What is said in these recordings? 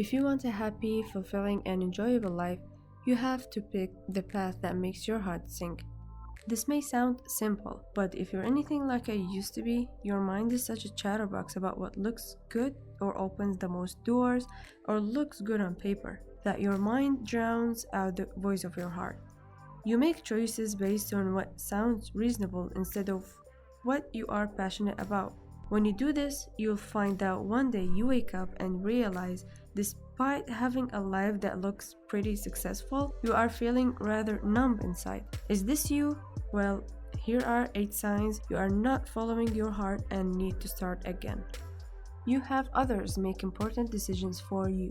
If you want a happy, fulfilling, and enjoyable life, you have to pick the path that makes your heart sing. This may sound simple, but if you're anything like I used to be, your mind is such a chatterbox about what looks good or opens the most doors or looks good on paper that your mind drowns out the voice of your heart. You make choices based on what sounds reasonable instead of what you are passionate about. When you do this, you'll find out one day you wake up and realize, despite having a life that looks pretty successful, you are feeling rather numb inside. Is this you? Well, here are 8 signs you are not following your heart and need to start again. You have others make important decisions for you.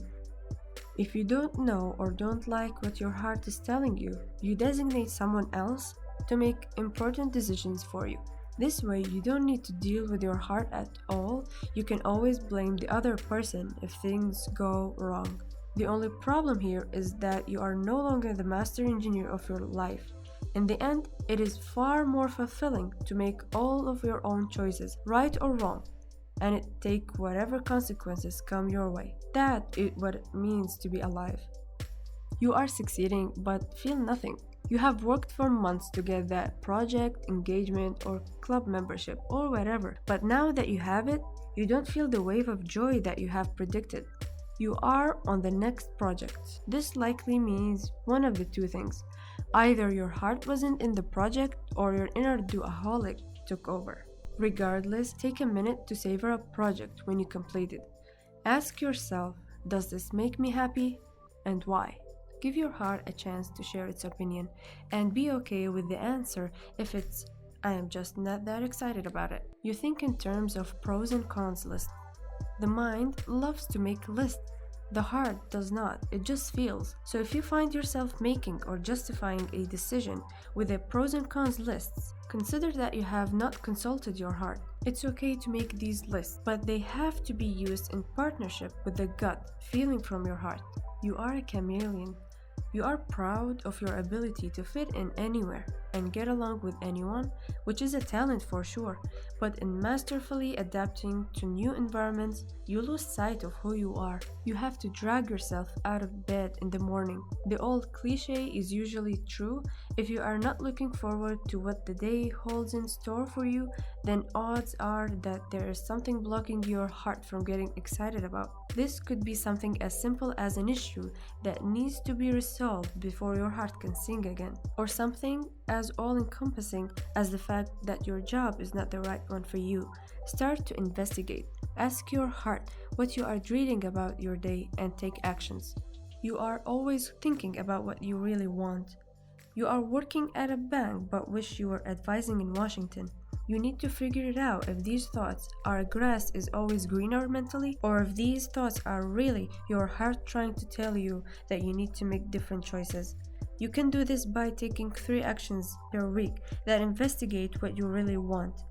If you don't know or don't like what your heart is telling you, you designate someone else to make important decisions for you. This way, you don't need to deal with your heart at all. You can always blame the other person if things go wrong. The only problem here is that you are no longer the master engineer of your life. In the end, it is far more fulfilling to make all of your own choices, right or wrong, and take whatever consequences come your way. That is what it means to be alive. You are succeeding but feel nothing. You have worked for months to get that project, engagement, or club membership, or whatever, but now that you have it, you don't feel the wave of joy that you have predicted. You are on the next project. This likely means one of the two things. Either your heart wasn't in the project or your inner doaholic took over. Regardless, take a minute to savor a project when you complete it. Ask yourself, does this make me happy, and why? Give your heart a chance to share its opinion and be okay with the answer if it's, I am just not that excited about it. You think in terms of pros and cons lists. The mind loves to make lists. The heart does not, it just feels. So if you find yourself making or justifying a decision with a pros and cons lists, consider that you have not consulted your heart. It's okay to make these lists, but they have to be used in partnership with the gut feeling from your heart. You are a chameleon. You are proud of your ability to fit in anywhere and get along with anyone, which is a talent for sure, but in masterfully adapting to new environments, you lose sight of who you are. You have to drag yourself out of bed in the morning. The old cliche is usually true. If you are not looking forward to what the day holds in store for you, then odds are that there is something blocking your heart from getting excited about. This could be something as simple as an issue that needs to be resolved before your heart can sing again, or something as all-encompassing as the fact that your job is not the right one for you. Start to investigate. Ask your heart what you are dreading about your day and take actions. You are always thinking about what you really want. You are working at a bank but wish you were advising in Washington. You need to figure it out if these thoughts are grass is always greener mentally, or if these thoughts are really your heart trying to tell you that you need to make different choices. You can do this by taking 3 actions per week that investigate what you really want.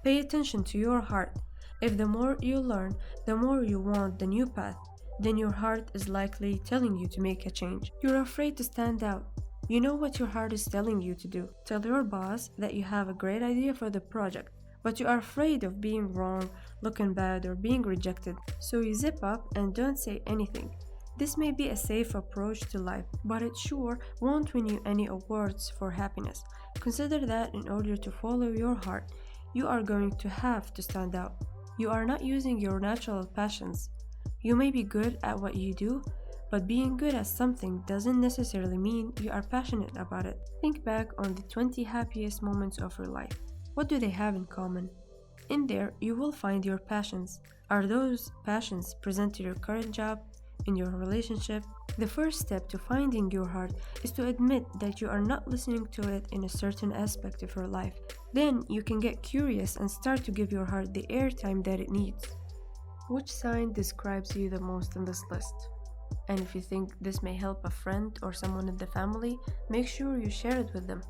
Pay attention to your heart. If the more you learn, the more you want the new path, then your heart is likely telling you to make a change. You're afraid to stand out. You know what your heart is telling you to do. Tell your boss that you have a great idea for the project, but you are afraid of being wrong, looking bad, or being rejected. So you zip up and don't say anything. This may be a safe approach to life, but it sure won't win you any awards for happiness. Consider that in order to follow your heart, you are going to have to stand out. You are not using your natural passions. You may be good at what you do, but being good at something doesn't necessarily mean you are passionate about it. Think back on the 20 happiest moments of your life. What do they have in common? In there, you will find your passions. Are those passions present to your current job, in your relationship? The first step to finding your heart is to admit that you are not listening to it in a certain aspect of your life. Then you can get curious and start to give your heart the airtime that it needs. Which sign describes you the most on this list? And if you think this may help a friend or someone in the family, make sure you share it with them.